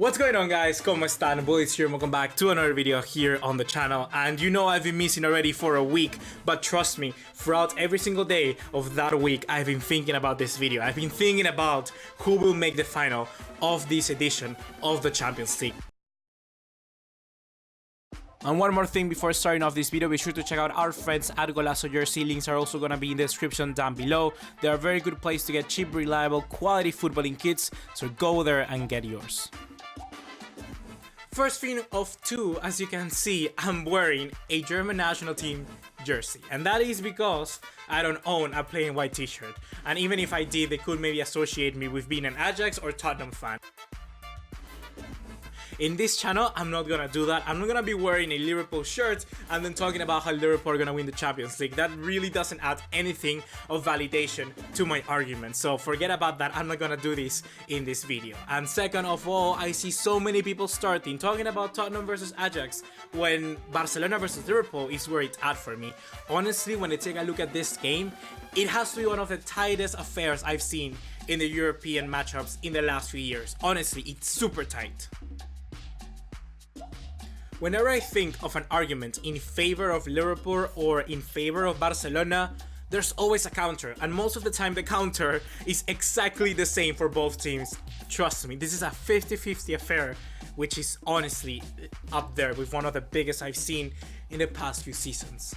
What's going on, guys? ¿Cómo están? BugaLuis here. Welcome back to another video here on the channel. And you know I've been missing already for a week, but trust me, throughout every single day of that week, I've been thinking about this video. I've been thinking about who will make the final of this edition of the Champions League. And one more thing before starting off this video, be sure to check out our friends at Golazo Jersey. Links are also going to be in the description down below. They are a very good place to get cheap, reliable, quality footballing kits, so go there and get yours. First thing of two, as you can see, I'm wearing a German national team jersey. And that is because I don't own a plain white t-shirt. And even if I did, they could maybe associate me with being an Ajax or Tottenham fan. In this channel, I'm not gonna do that. I'm not gonna be wearing a Liverpool shirt and then talking about how Liverpool are gonna win the Champions League. That really doesn't add anything of validation to my argument. So forget about that. I'm not gonna do this in this video. And second of all, I see so many people talking about Tottenham versus Ajax when Barcelona versus Liverpool is where it's at for me. Honestly, when I take a look at this game, it has to be one of the tightest affairs I've seen in the European matchups in the last few years. Honestly, it's super tight. Whenever I think of an argument in favor of Liverpool or in favor of Barcelona, there's always a counter, and most of the time the counter is exactly the same for both teams. Trust me, this is a 50-50 affair, which is honestly up there with one of the biggest I've seen in the past few seasons.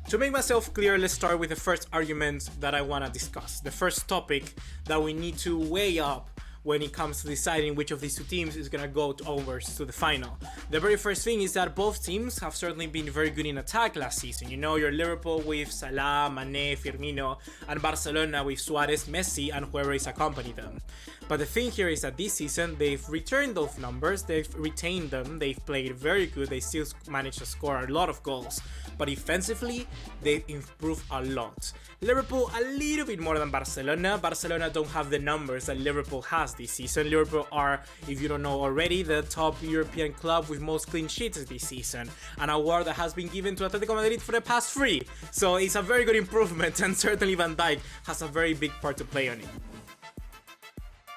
To make myself clear, let's start with the first argument that I want to discuss. The first topic that we need to weigh up when it comes to deciding which of these two teams is gonna go over to the final. The very first thing is that both teams have certainly been very good in attack last season. You know, your Liverpool with Salah, Mane, Firmino, and Barcelona with Suarez, Messi, and whoever is accompanying them. But the thing here is that this season, they've returned those numbers, they've retained them, they've played very good, they still managed to score a lot of goals. But defensively, they've improved a lot. Liverpool a little bit more than Barcelona. Barcelona don't have the numbers that Liverpool has this season. Liverpool are, if you don't know already, the top European club with most clean sheets this season. An award that has been given to Atletico Madrid for the past 3. So it's a very good improvement, and certainly Van Dijk has a very big part to play on it.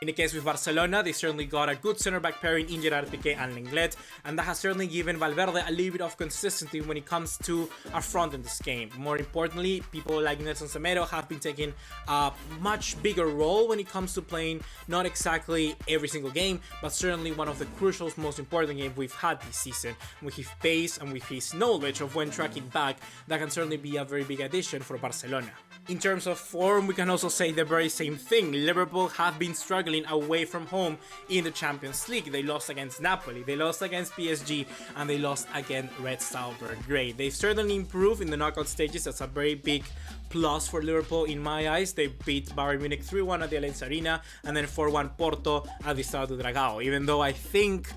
In the case with Barcelona, they certainly got a good center-back pairing in Gerard Piqué and Lenglet, and that has certainly given Valverde a little bit of consistency when it comes to a front in this game. More importantly, people like Nelson Semedo have been taking a much bigger role when it comes to playing not exactly every single game, but certainly one of the crucial, most important games we've had this season. With his pace and with his knowledge of when tracking back, that can certainly be a very big addition for Barcelona. In terms of form, we can also say the very same thing. Liverpool have been struggling away from home in the Champions League. They lost against Napoli, they lost against PSG, and they lost against Red Star Belgrade. They've certainly improved in the knockout stages. That's a very big plus for Liverpool in my eyes. They beat Bayern Munich 3-1 at the Allianz Arena and then 4-1 Porto at the Estádio do Dragão. Even though I think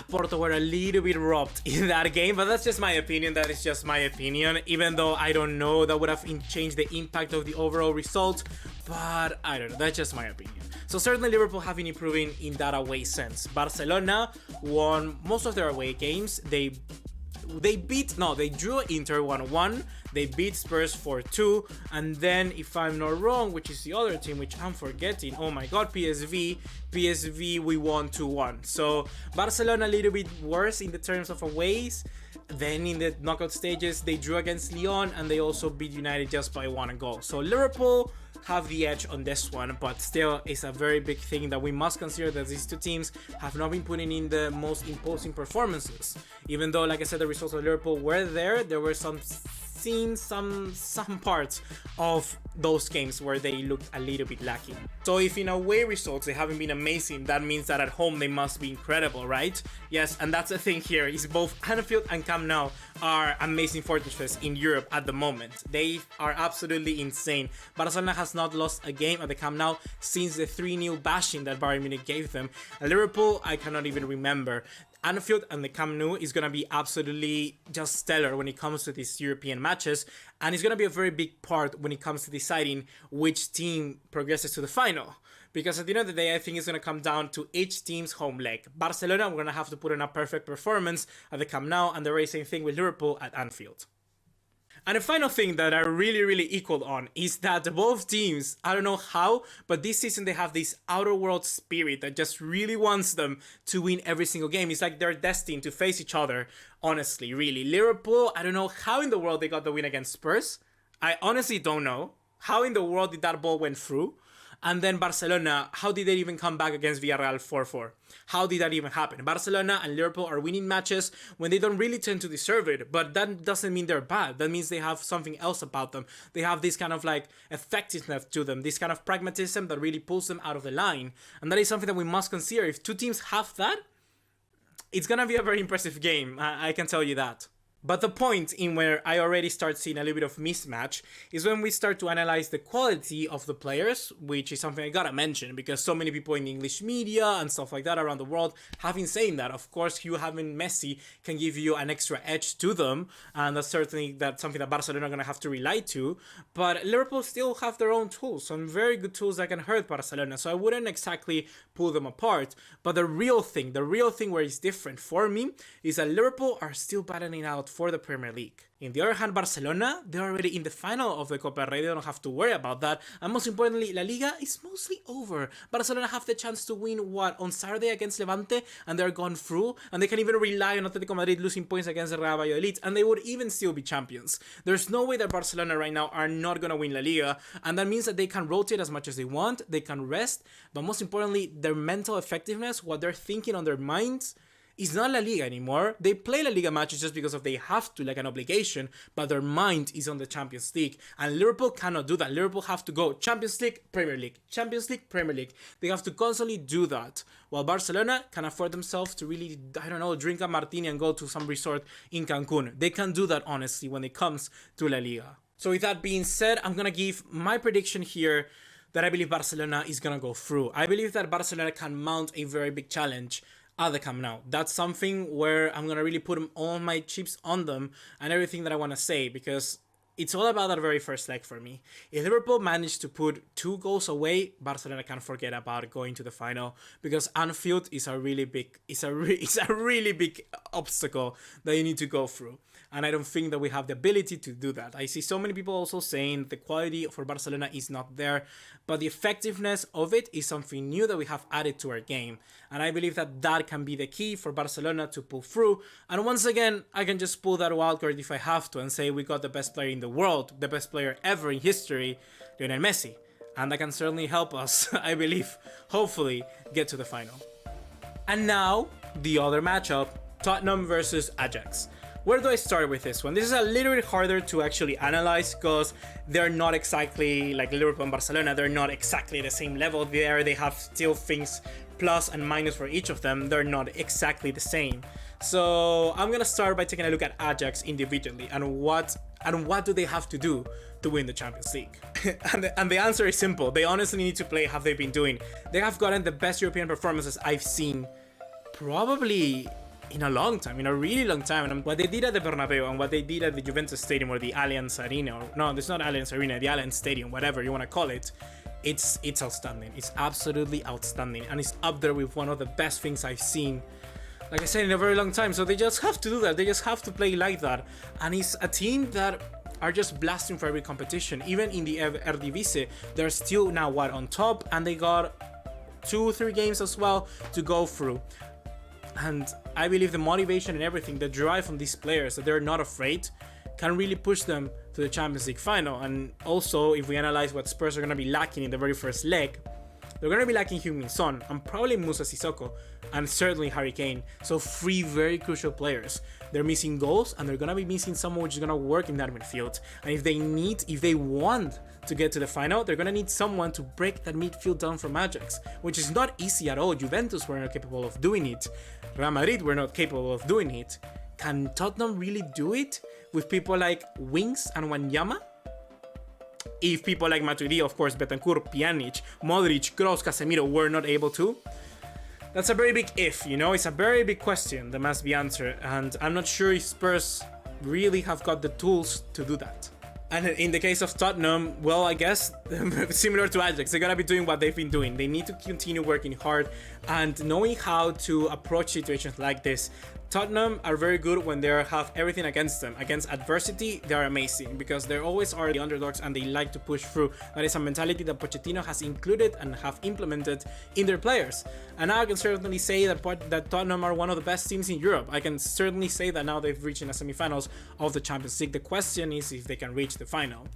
Porto were a little bit robbed in that game, but that's just my opinion. That is just my opinion, even though I don't know that would have changed the impact of the overall result, but I don't know, that's just my opinion. So certainly Liverpool have been improving in that away sense. Barcelona won most of their away games. They drew Inter 1-1, they beat Spurs 4-2, and then, if I'm not wrong, which is the other team which I'm forgetting, oh my god, PSV we won 2-1. So Barcelona a little bit worse in the terms of aways. Then in the knockout stages, they drew against Lyon, and they also beat United just by 1 goal. So Liverpool have the edge on this one, but still it's a very big thing that we must consider, that these two teams have not been putting in the most imposing performances. Even though, like I said, the results of Liverpool were there were some parts of those games where they looked a little bit lacking. So if in away results they haven't been amazing, that means that at home they must be incredible, right? Yes, and that's the thing here, is both Anfield and Camp Nou are amazing fortresses in Europe at the moment. They are absolutely insane. Barcelona has not lost a game at the Camp Nou since the 3-0 bashing that Bayern Munich gave them. And Liverpool, I cannot even remember. Anfield and the Camp Nou is going to be absolutely just stellar when it comes to these European matches, and it's going to be a very big part when it comes to deciding which team progresses to the final. Because at the end of the day, I think it's going to come down to each team's home leg. Barcelona, we're going to have to put in a perfect performance at the Camp Nou, and the very same thing with Liverpool at Anfield. And the final thing that I really equal on is that both teams, I don't know how, but this season they have this outer world spirit that just really wants them to win every single game. It's like they're destined to face each other, honestly, really. Liverpool, I don't know how in the world they got the win against Spurs. I honestly don't know. How in the world did that ball went through? And then Barcelona, how did they even come back against Villarreal 4-4? How did that even happen? Barcelona and Liverpool are winning matches when they don't really tend to deserve it, but that doesn't mean they're bad. That means they have something else about them. They have this kind of like effectiveness to them, this kind of pragmatism that really pulls them out of the line. And that is something that we must consider. If two teams have that, it's gonna be a very impressive game, I can tell you that. But the point in where I already start seeing a little bit of mismatch is when we start to analyze the quality of the players, which is something I gotta mention because so many people in the English media and stuff like that around the world have been saying that. Of course, you having Messi can give you an extra edge to them, and that's certainly something that Barcelona are gonna have to rely to. But Liverpool still have their own tools, some very good tools that can hurt Barcelona, so I wouldn't exactly pull them apart. But the real thing where it's different for me is that Liverpool are still battling out for the Premier League. On the other hand, Barcelona, they're already in the final of the Copa del Rey. They don't have to worry about that. And most importantly, La Liga is mostly over. Barcelona have the chance to win, on Saturday against Levante, and they're gone through. And they can even rely on Atletico Madrid losing points against the Real Valladolid, and they would even still be champions. There's no way that Barcelona right now are not going to win La Liga, and that means that they can rotate as much as they want, they can rest, but most importantly, their mental effectiveness, what they're thinking on their minds, is not La Liga anymore. They play La Liga matches just because they have to, like an obligation, but their mind is on the Champions League. And Liverpool cannot do that. Liverpool have to go Champions League, Premier League, Champions League, Premier League. They have to constantly do that. While Barcelona can afford themselves to really, I don't know, drink a martini and go to some resort in Cancun. They can do that, honestly, when it comes to La Liga. So with that being said, I'm going to give my prediction here that I believe Barcelona is going to go through. I believe that Barcelona can mount a very big challenge at the Camp Nou. That's something where I'm gonna really put all my chips on them and everything that I want to say, because it's all about that very first leg for me. If Liverpool managed to put 2 goals away, Barcelona can forget about going to the final, because Anfield is a really big, it's a really big obstacle that you need to go through. And I don't think that we have the ability to do that. I see so many people also saying the quality for Barcelona is not there, but the effectiveness of it is something new that we have added to our game. And I believe that that can be the key for Barcelona to pull through. And once again, I can just pull that wildcard if I have to and say we got the best player in the world, the best player ever in history, Lionel Messi. And that can certainly help us, I believe, hopefully, get to the final. And now, the other matchup, Tottenham versus Ajax. Where do I start with this one? This is a little bit harder to actually analyze because they're not exactly like Liverpool and Barcelona. They're not exactly the same level there. They have still things plus and minus for each of them. They're not exactly the same. So I'm gonna start by taking a look at Ajax individually and what do they have to do to win the Champions League. and the answer is simple. They honestly need to play how they've been doing. They have gotten the best European performances I've seen probably in a long time, in a really long time. And what they did at the Bernabeu and what they did at the Juventus Stadium or the Allianz Arena, or no, it's not Allianz Arena, the Allianz Stadium, whatever you want to call it, it's outstanding. It's absolutely outstanding, and it's up there with one of the best things I've seen, like I said, in a very long time. So they just have to do that. They just have to play like that. And it's a team that are just blasting for every competition. Even in the Eredivisie, they're still now on top, and they got 2-3 games as well to go through. And I believe the motivation and everything, the drive from these players, that they're not afraid, can really push them to the Champions League final. And also, if we analyze what Spurs are going to be lacking in the very first leg, they're going to be lacking Heung-min Son and probably Musa Sissoko and certainly Harry Kane. So 3 very crucial players. They're missing goals, and they're going to be missing someone which is going to work in that midfield. And if they want to get to the final, they're going to need someone to break that midfield down from Ajax, which is not easy at all. Juventus were not capable of doing it. Real Madrid were not capable of doing it. Can Tottenham really do it with people like Winks and Wanyama? If people like Matuidi, of course, Betancourt, Pjanic, Modric, Kroos, Casemiro were not able to, that's a very big if, you know? It's a very big question that must be answered, and I'm not sure if Spurs really have got the tools to do that. And in the case of Tottenham, well, I guess similar to Ajax, they gotta be doing what they've been doing. They need to continue working hard and knowing how to approach situations like this. Tottenham are very good when they have everything against them. Against adversity, they are amazing because they always are the underdogs and they like to push through. That is a mentality that Pochettino has included and have implemented in their players. And now I can certainly say that Tottenham are one of the best teams in Europe. I can certainly say that now they've reached in the semifinals of the Champions League. The question is if they can reach the final.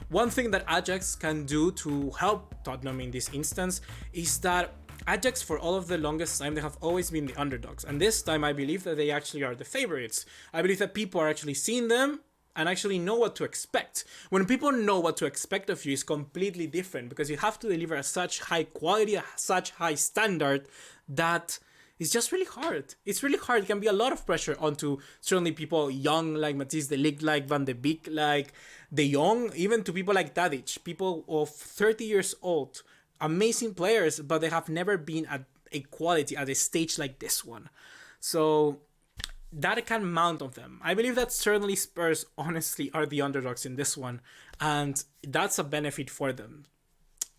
One thing that Ajax can do to help Tottenham in this instance is that Ajax, for all of the longest time, they have always been the underdogs. And this time, I believe that they actually are the favorites. I believe that people are actually seeing them and actually know what to expect. When people know what to expect of you, it's completely different because you have to deliver at such high quality, such high standard that it's just really hard. It's really hard. It can be a lot of pressure onto certainly people young like Matthijs de Ligt, like Van de Beek, like De Jong, even to people like Tadic, people of 30 years old. Amazing players, but they have never been at a quality at a stage like this one. So that can mount on them. I believe that certainly Spurs honestly are the underdogs in this one, and that's a benefit for them.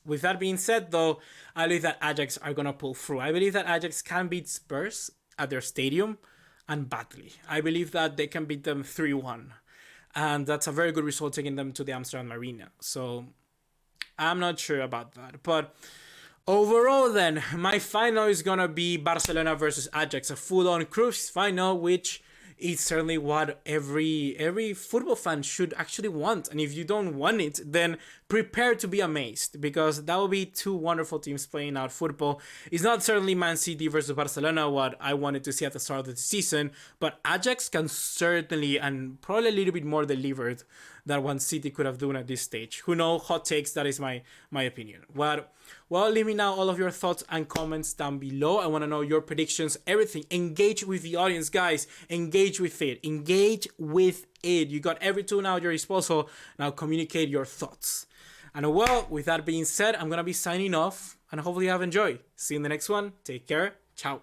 With that being said, though, I believe that Ajax are going to pull through. I believe that Ajax can beat Spurs at their stadium and badly. I believe that they can beat them 3-1, and that's a very good result taking them to the Amsterdam Arena. So I'm not sure about that. But overall then, my final is gonna be Barcelona versus Ajax, a full-on cruise final, which is certainly what every football fan should actually want. And if you don't want it, then prepare to be amazed, because that will be two wonderful teams playing out football. It's not certainly Man City versus Barcelona, what I wanted to see at the start of the season, but Ajax can certainly, and probably a little bit more delivered than what City could have done at this stage. Who knows? Hot takes, that is my opinion. Well, leave me now all of your thoughts and comments down below. I want to know your predictions, everything. Engage with the audience, guys. Engage with it. Engage with it. You got every tool now at your disposal. Now communicate your thoughts. And well, with that being said, I'm going to be signing off, and hopefully you have enjoyed. See you in the next one. Take care. Ciao.